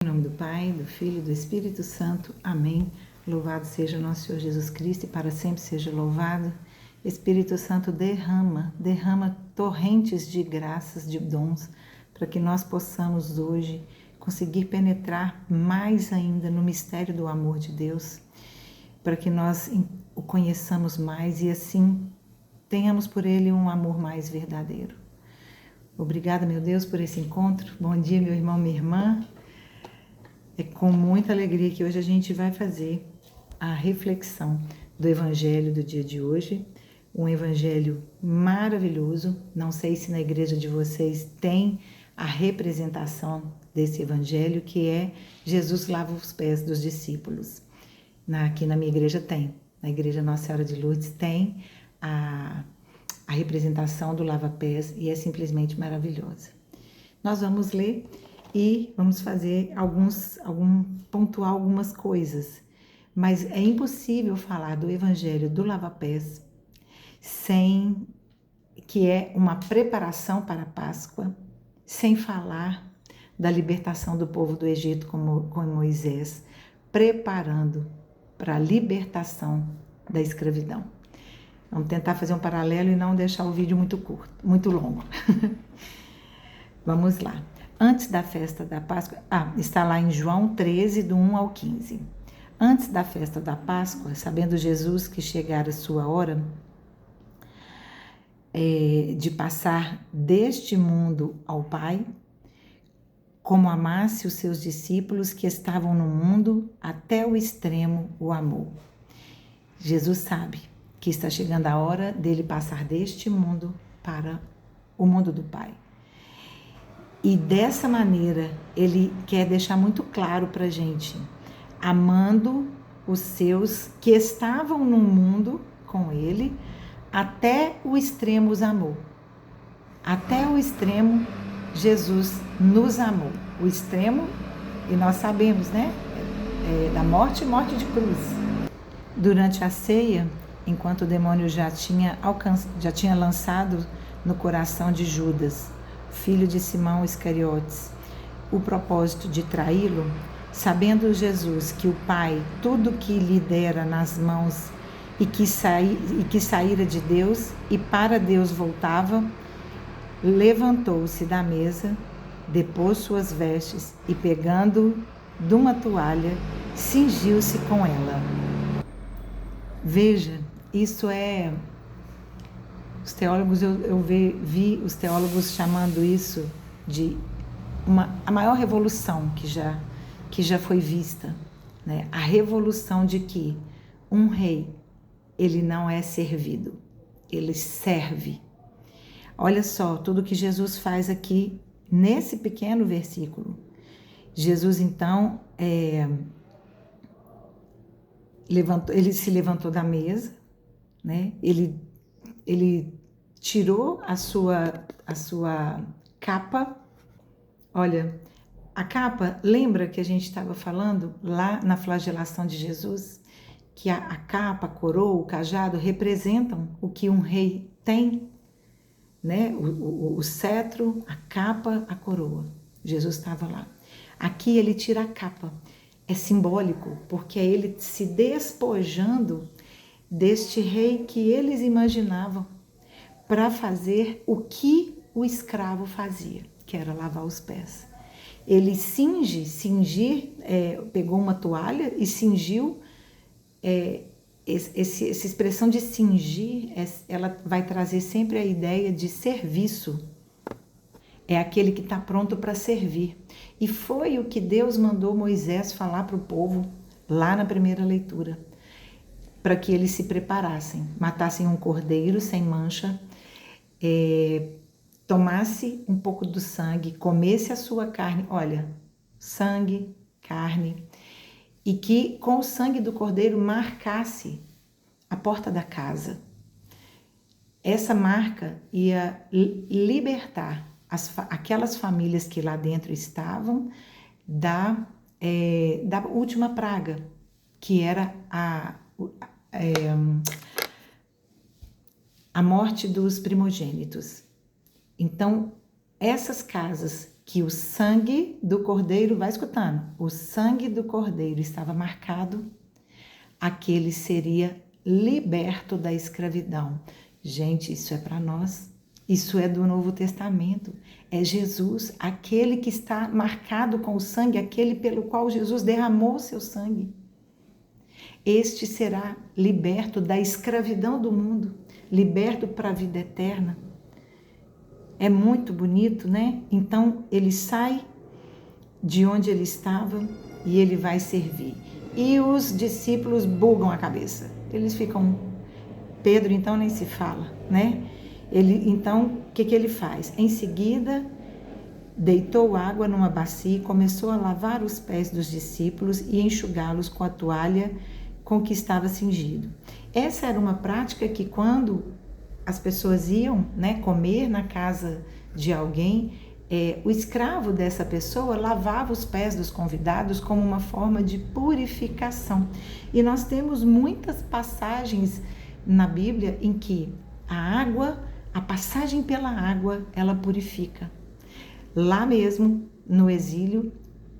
Em nome do Pai, do Filho e do Espírito Santo. Amém. Louvado seja o nosso Senhor Jesus Cristo e para sempre seja louvado. Espírito Santo, derrama torrentes de graças, de dons, para que nós possamos hoje conseguir penetrar mais ainda no mistério do amor de Deus, para que nós o conheçamos mais e assim tenhamos por Ele um amor mais verdadeiro. Obrigada, meu Deus, por esse encontro. Bom dia, meu irmão, minha irmã. É com muita alegria que hoje a gente vai fazer a reflexão do Evangelho do dia de hoje. Um Evangelho maravilhoso. Não sei se na igreja de vocês tem a representação desse Evangelho, que é Jesus lava os pés dos discípulos. Aqui na minha igreja tem. Na igreja Nossa Senhora de Lourdes tem a representação do lava-pés e é simplesmente maravilhosa. Nós vamos ler e vamos fazer pontuar algumas coisas, mas é impossível falar do Evangelho do lava-pés sem que é uma preparação para a Páscoa, sem falar da libertação do povo do Egito com Moisés, preparando para a libertação da escravidão. Vamos tentar fazer um paralelo e não deixar o vídeo muito curto, muito longo. Vamos lá. Antes da festa da Páscoa, está lá em João 13, do 1 ao 15. Antes da festa da Páscoa, sabendo Jesus que chegara a sua hora de passar deste mundo ao Pai, como amasse os seus discípulos que estavam no mundo, até o extremo o amou. Jesus sabe que está chegando a hora dele passar deste mundo para o mundo do Pai. E dessa maneira, ele quer deixar muito claro para a gente, amando os seus que estavam no mundo com ele, até o extremo os amou. Até o extremo, Jesus nos amou. O extremo, e nós sabemos, né? Da morte e morte de cruz. Durante a ceia, enquanto o demônio já tinha lançado no coração de Judas, filho de Simão Iscariotes, o propósito de traí-lo, sabendo Jesus que o Pai tudo que lhe dera nas mãos e que saíra de Deus e para Deus voltava, levantou-se da mesa, depôs suas vestes e, pegando de uma toalha, cingiu-se com ela. Veja, isso é... Os teólogos, eu vi os teólogos chamando isso de a maior revolução que já foi vista, né? A revolução de que um rei, ele não é servido, ele serve. Olha só tudo que Jesus faz aqui nesse pequeno versículo. Jesus, então, ele se levantou da mesa, né? Ele tirou a sua capa. Olha, a capa, lembra que a gente estava falando lá na flagelação de Jesus? Que a capa, a coroa, o cajado representam o que um rei tem, né? O cetro, a capa, a coroa. Jesus estava lá. Aqui ele tira a capa. É simbólico, porque é ele se despojando deste rei que eles imaginavam para fazer o que o escravo fazia, que era lavar os pés. Ele pegou uma toalha e cingiu. Essa expressão de cingir, ela vai trazer sempre a ideia de serviço. É aquele que está pronto para servir. E foi o que Deus mandou Moisés falar para o povo lá na primeira leitura, para que eles se preparassem, matassem um cordeiro sem mancha, tomasse um pouco do sangue, comesse a sua carne, olha, sangue, carne, e que com o sangue do cordeiro marcasse a porta da casa. Essa marca ia libertar aquelas famílias que lá dentro estavam da última praga, que era a morte dos primogênitos. Então, essas casas que o sangue do cordeiro, vai escutando, o sangue do cordeiro estava marcado, aquele seria liberto da escravidão. Gente, isso é para nós, isso é do Novo Testamento, é Jesus, aquele que está marcado com o sangue, aquele pelo qual Jesus derramou o seu sangue. Este será liberto da escravidão do mundo, liberto para a vida eterna. É muito bonito, né? Então ele sai de onde ele estava e ele vai servir. E os discípulos bugam a cabeça. Eles ficam... Pedro então nem se fala, né? Então, o que ele faz? Em seguida, deitou água numa bacia e começou a lavar os pés dos discípulos e enxugá-los com a toalha com que estava cingido. Essa era uma prática que quando as pessoas iam, né, comer na casa de alguém, o escravo dessa pessoa lavava os pés dos convidados como uma forma de purificação. E nós temos muitas passagens na Bíblia em que a passagem pela água, ela purifica. Lá mesmo, no exílio,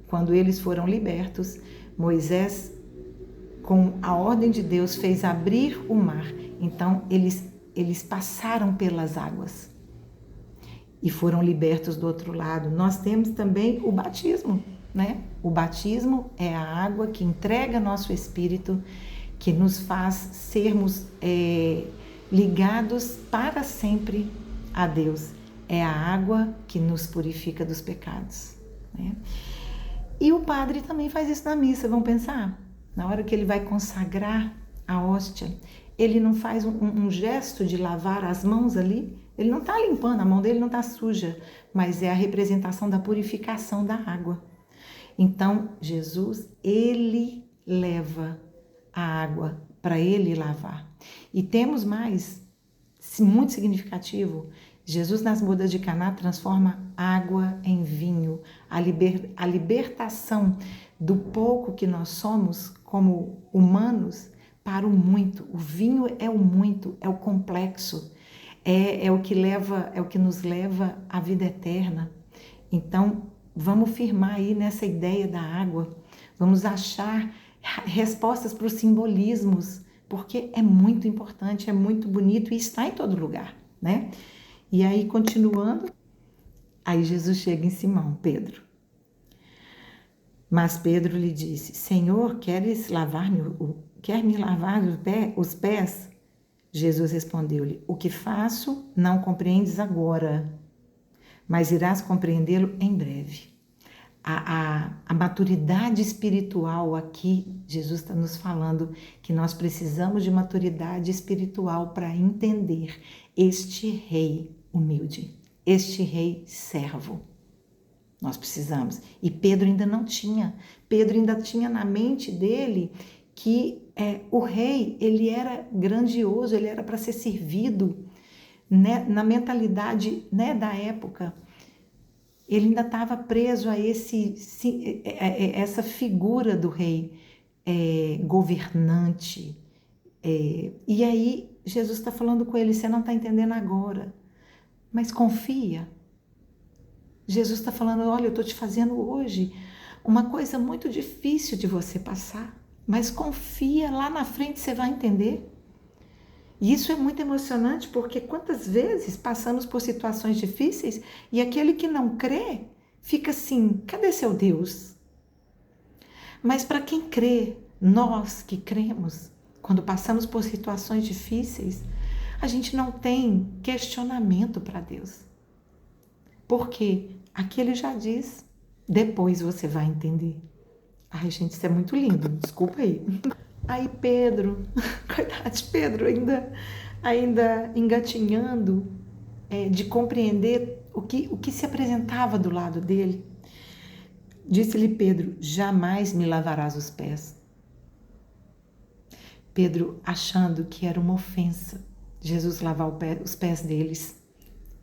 quando eles foram libertos, Moisés, com a ordem de Deus, fez abrir o mar. Então, eles passaram pelas águas e foram libertos do outro lado. Nós temos também o batismo, né? O batismo é a água que entrega nosso espírito, que nos faz sermos ligados para sempre a Deus. É a água que nos purifica dos pecados, né? E o padre também faz isso na missa, vamos pensar? Na hora que ele vai consagrar a hóstia, ele não faz um gesto de lavar as mãos ali, ele não está limpando, a mão dele não está suja, mas é a representação da purificação da água. Então, Jesus, ele leva a água para ele lavar. E temos mais, muito significativo, Jesus nas bodas de Caná transforma água em vinho, a libertação do pouco que nós somos como humanos para o muito. O vinho é o muito, é o complexo, é o que nos leva à vida eterna. Então, vamos firmar aí nessa ideia da água, vamos achar respostas para os simbolismos, porque é muito importante, é muito bonito e está em todo lugar, né? E aí, continuando, aí Jesus chega em Simão, Pedro. Mas Pedro lhe disse: Senhor, quer me lavar os pés? Jesus respondeu-lhe: O que faço não compreendes agora, mas irás compreendê-lo em breve. A maturidade espiritual aqui, Jesus está nos falando que nós precisamos de maturidade espiritual para entender este rei humilde, este rei servo. Nós precisamos. E Pedro ainda não tinha. Pedro ainda tinha na mente dele que o rei, ele era grandioso, ele era para ser servido, né? Na mentalidade, né, da época. Ele ainda estava preso a essa figura do rei governante. E aí Jesus está falando com ele: você não está entendendo agora, mas confia. Jesus está falando: olha, eu estou te fazendo hoje uma coisa muito difícil de você passar, mas confia, lá na frente você vai entender. E isso é muito emocionante, porque quantas vezes passamos por situações difíceis e aquele que não crê fica assim: cadê seu Deus? Mas para quem crê, nós que cremos, quando passamos por situações difíceis, a gente não tem questionamento para Deus. Porque aqui ele já diz: depois você vai entender. Ai, gente, isso é muito lindo, desculpa aí. Aí Pedro, coitado de Pedro, ainda engatinhando de compreender o que se apresentava do lado dele. Disse-lhe Pedro: jamais me lavarás os pés. Pedro achando que era uma ofensa Jesus lavar os pés deles.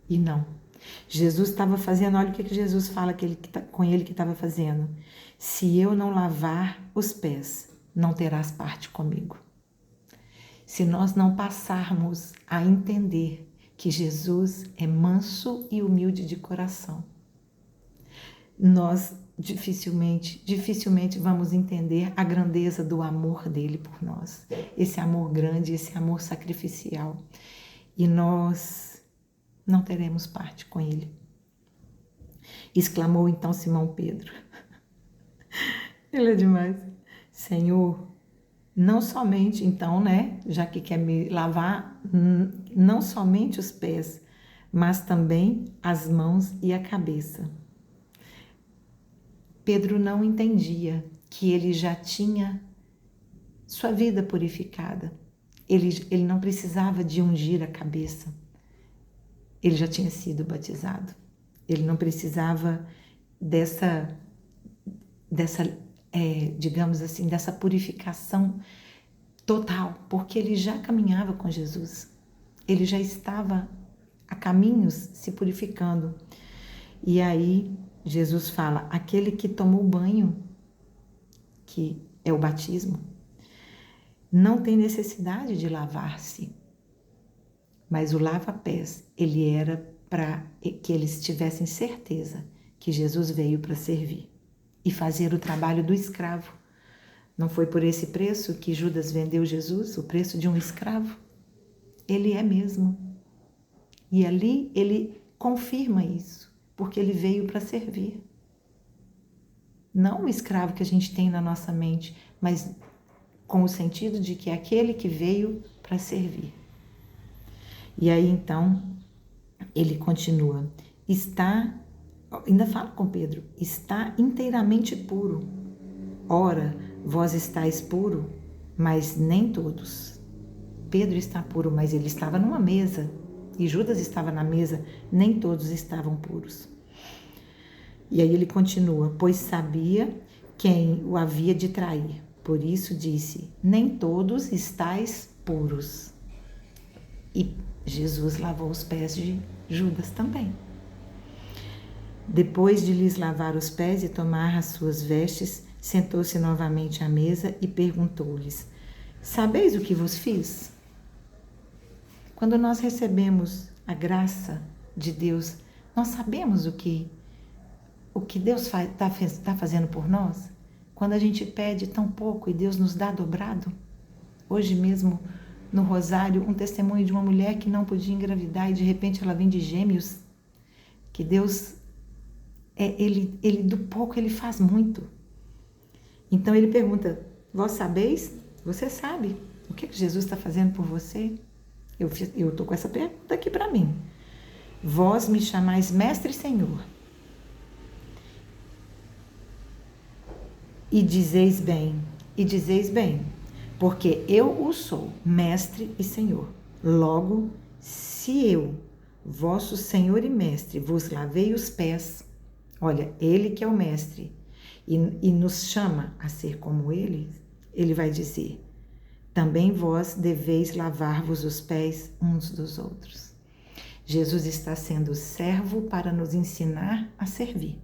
E não. Jesus estava fazendo, olha o que Jesus fala com ele que estava fazendo. Se eu não lavar os pés, não terás parte comigo. Se nós não passarmos a entender que Jesus é manso e humilde de coração, nós dificilmente vamos entender a grandeza do amor dele por nós. Esse amor grande, esse amor sacrificial. E nós não teremos parte com ele. Exclamou então Simão Pedro. Ele é demais. Senhor, não somente então, né, já que quer me lavar, não somente os pés, mas também as mãos e a cabeça. Pedro não entendia que ele já tinha sua vida purificada. Ele não precisava de ungir a cabeça. Ele já tinha sido batizado. Ele não precisava digamos assim, dessa purificação total, porque ele já caminhava com Jesus. Ele já estava a caminhos se purificando. E aí Jesus fala, aquele que tomou banho, que é o batismo, não tem necessidade de lavar-se. Mas o lava-pés, ele era para que eles tivessem certeza que Jesus veio para servir e fazer o trabalho do escravo. Não foi por esse preço que Judas vendeu Jesus, o preço de um escravo? Ele é mesmo. E ali ele confirma isso, porque ele veio para servir. Não o escravo que a gente tem na nossa mente, mas com o sentido de que é aquele que veio para servir. E aí então ele continua, ainda fala com Pedro, está inteiramente puro. Ora, vós estáis puro, mas nem todos. Pedro está puro, mas ele estava numa mesa, e Judas estava na mesa, nem todos estavam puros. E aí ele continua, pois sabia quem o havia de trair. Por isso disse, nem todos estáis puros. E Jesus lavou os pés de Judas também. Depois de lhes lavar os pés e tomar as suas vestes, sentou-se novamente à mesa e perguntou-lhes, sabeis o que vos fiz? Quando nós recebemos a graça de Deus, nós sabemos o que Deus está fazendo por nós? Quando a gente pede tão pouco e Deus nos dá dobrado? Hoje mesmo, no Rosário, um testemunho de uma mulher que não podia engravidar e de repente ela vem de gêmeos, que Deus, ele do pouco ele faz muito. Então ele pergunta, vós sabeis? Você sabe o que Jesus está fazendo por você? Eu estou com essa pergunta aqui para mim. Vós me chamais mestre e senhor. E dizeis bem, porque eu o sou, mestre e senhor. Logo, se eu, vosso senhor e mestre, vos lavei os pés, olha, ele que é o mestre, e nos chama a ser como ele vai dizer, também vós deveis lavar-vos os pés uns dos outros. Jesus está sendo servo para nos ensinar a servir.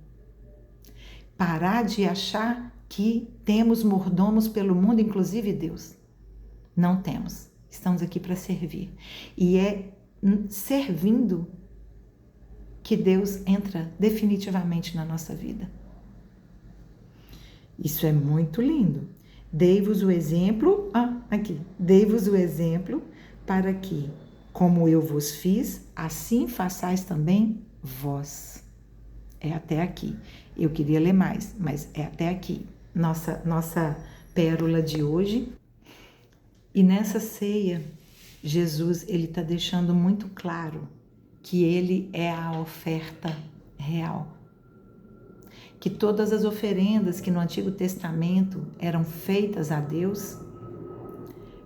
Parar de achar que temos mordomos pelo mundo, inclusive Deus. Não temos. Estamos aqui para servir. E é servindo que Deus entra definitivamente na nossa vida. Isso é muito lindo. Dei-vos o exemplo, dei-vos o exemplo para que, como eu vos fiz, assim façais também vós. É até aqui. Eu queria ler mais, mas é até aqui. Nossa pérola de hoje. E nessa ceia, Jesus ele está deixando muito claro que ele é a oferta real. Que todas as oferendas que no Antigo Testamento eram feitas a Deus,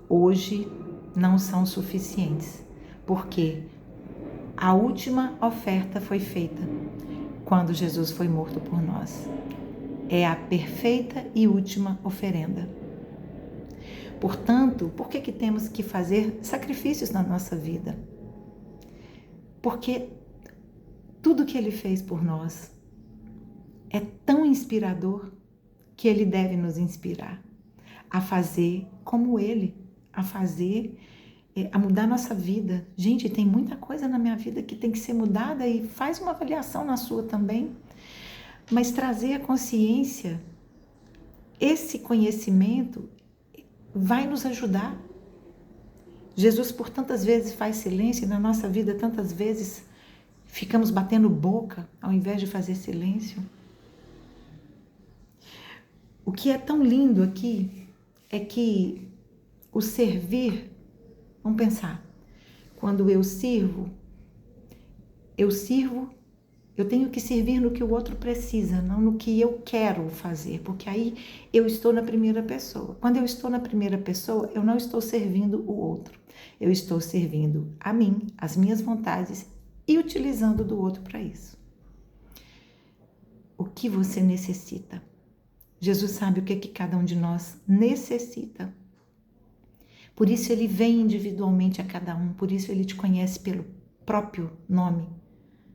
hoje não são suficientes. Porque a última oferta foi feita quando Jesus foi morto por nós. É a perfeita e última oferenda. Portanto, por que temos que fazer sacrifícios na nossa vida? Porque tudo que ele fez por nós é tão inspirador que ele deve nos inspirar a fazer como ele, a mudar nossa vida. Gente, tem muita coisa na minha vida que tem que ser mudada e faz uma avaliação na sua também. mas trazer a consciência, esse conhecimento vai nos ajudar. Jesus por tantas vezes faz silêncio e na nossa vida tantas vezes ficamos batendo boca ao invés de fazer silêncio. O que é tão lindo aqui é que o servir, vamos pensar, quando eu sirvo, eu tenho que servir no que o outro precisa, não no que eu quero fazer, porque aí eu estou na primeira pessoa. Quando eu estou na primeira pessoa, eu não estou servindo o outro. Eu estou servindo a mim, as minhas vontades e utilizando do outro para isso. O que você necessita? Jesus sabe o que cada um de nós necessita. Por isso ele vem individualmente a cada um, por isso ele te conhece pelo próprio nome.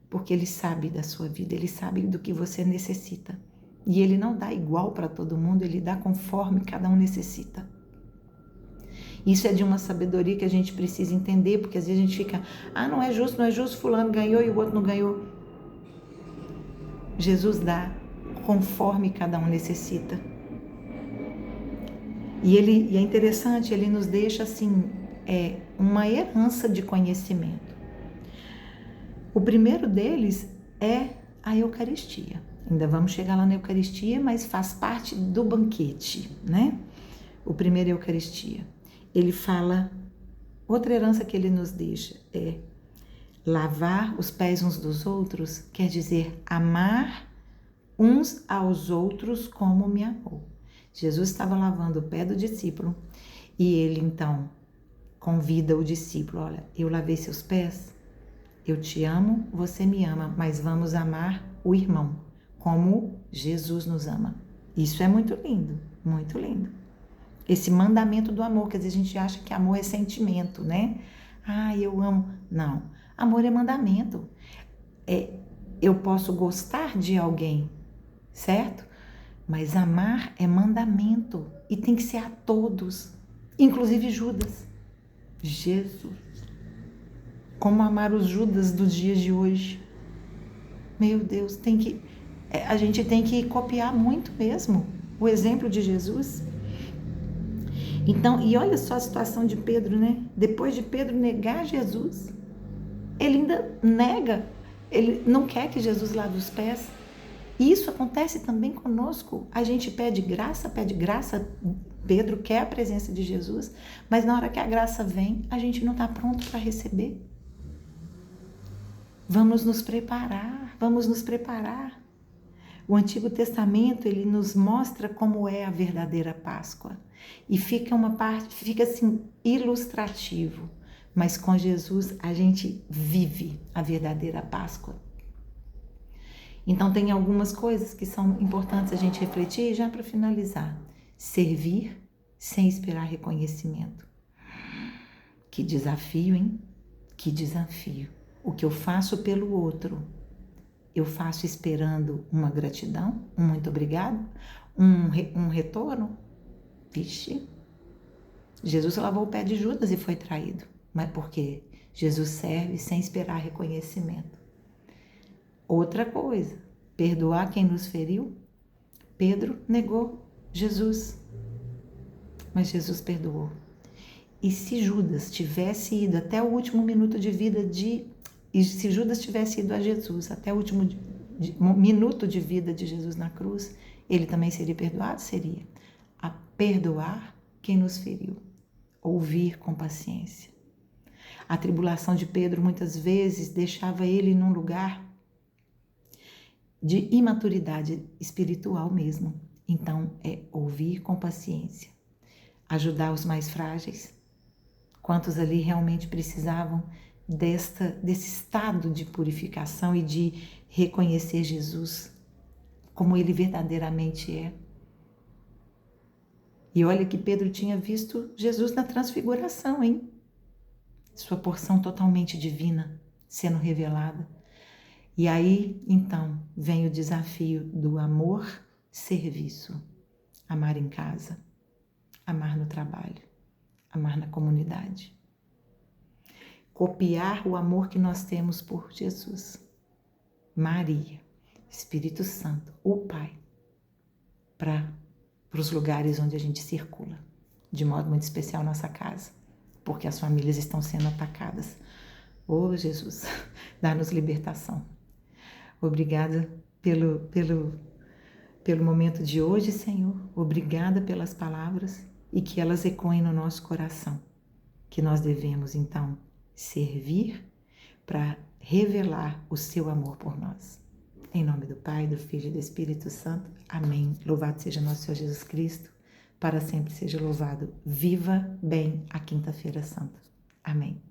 Porque ele sabe da sua vida, ele sabe do que você necessita. E ele não dá igual para todo mundo, ele dá conforme cada um necessita. Isso é de uma sabedoria que a gente precisa entender, porque às vezes a gente fica, não é justo, fulano ganhou e o outro não ganhou. Jesus dá conforme cada um necessita. E é interessante, ele nos deixa assim, uma herança de conhecimento. O primeiro deles é a Eucaristia. Ainda vamos chegar lá na Eucaristia, mas faz parte do banquete, né? O primeiro é a Eucaristia. Ele fala, outra herança que ele nos deixa é lavar os pés uns dos outros, quer dizer, amar uns aos outros como me amou. Jesus estava lavando o pé do discípulo e ele então convida o discípulo, olha, eu lavei seus pés, eu te amo, você me ama, mas vamos amar o irmão, como Jesus nos ama. Isso é muito lindo, muito lindo. Esse mandamento do amor, que às vezes a gente acha que amor é sentimento, né? Eu amo. Não, amor é mandamento. Eu posso gostar de alguém, certo? Mas amar é mandamento e tem que ser a todos, inclusive Judas. Jesus. Como amar os Judas dos dias de hoje. Meu Deus, a gente tem que copiar muito mesmo o exemplo de Jesus. Então, e olha só a situação de Pedro, né? Depois de Pedro negar Jesus, ele ainda nega, ele não quer que Jesus lave os pés. E isso acontece também conosco. A gente pede graça. Pedro quer a presença de Jesus, mas na hora que a graça vem, a gente não está pronto para receber. Vamos nos preparar. O Antigo Testamento, ele nos mostra como é a verdadeira Páscoa. E fica assim, ilustrativo. Mas com Jesus, a gente vive a verdadeira Páscoa. Então, tem algumas coisas que são importantes a gente refletir, já para finalizar. Servir sem esperar reconhecimento. Que desafio, hein? Que desafio. O que eu faço pelo outro, eu faço esperando uma gratidão, um muito obrigado, um retorno? Vixe, Jesus lavou o pé de Judas e foi traído. Mas por quê? Jesus serve sem esperar reconhecimento. Outra coisa, perdoar quem nos feriu. Pedro negou Jesus, mas Jesus perdoou. E se Judas tivesse ido até o último minuto de vida e se Judas tivesse ido a Jesus até o último minuto de vida de Jesus na cruz, ele também seria perdoado? Seria. A perdoar quem nos feriu. Ouvir com paciência. A tribulação de Pedro muitas vezes deixava ele num lugar de imaturidade espiritual mesmo. Então, é ouvir com paciência. Ajudar os mais frágeis. Quantos ali realmente precisavam desse estado de purificação e de reconhecer Jesus como ele verdadeiramente é. E olha que Pedro tinha visto Jesus na transfiguração, hein? Sua porção totalmente divina sendo revelada. E aí, então, vem o desafio do amor-serviço. Amar em casa, amar no trabalho, amar na comunidade. Copiar o amor que nós temos por Jesus. Maria, Espírito Santo, o Pai, para os lugares onde a gente circula, de modo muito especial nossa casa, porque as famílias estão sendo atacadas. Oh, Jesus, dá-nos libertação. Obrigada pelo momento de hoje, Senhor. Obrigada pelas palavras e que elas ecoem no nosso coração, que nós devemos, então, servir para revelar o seu amor por nós. Em nome do Pai, do Filho e do Espírito Santo. Amém. Louvado seja nosso Senhor Jesus Cristo. Para sempre seja louvado. Viva bem a Quinta-feira Santa. Amém.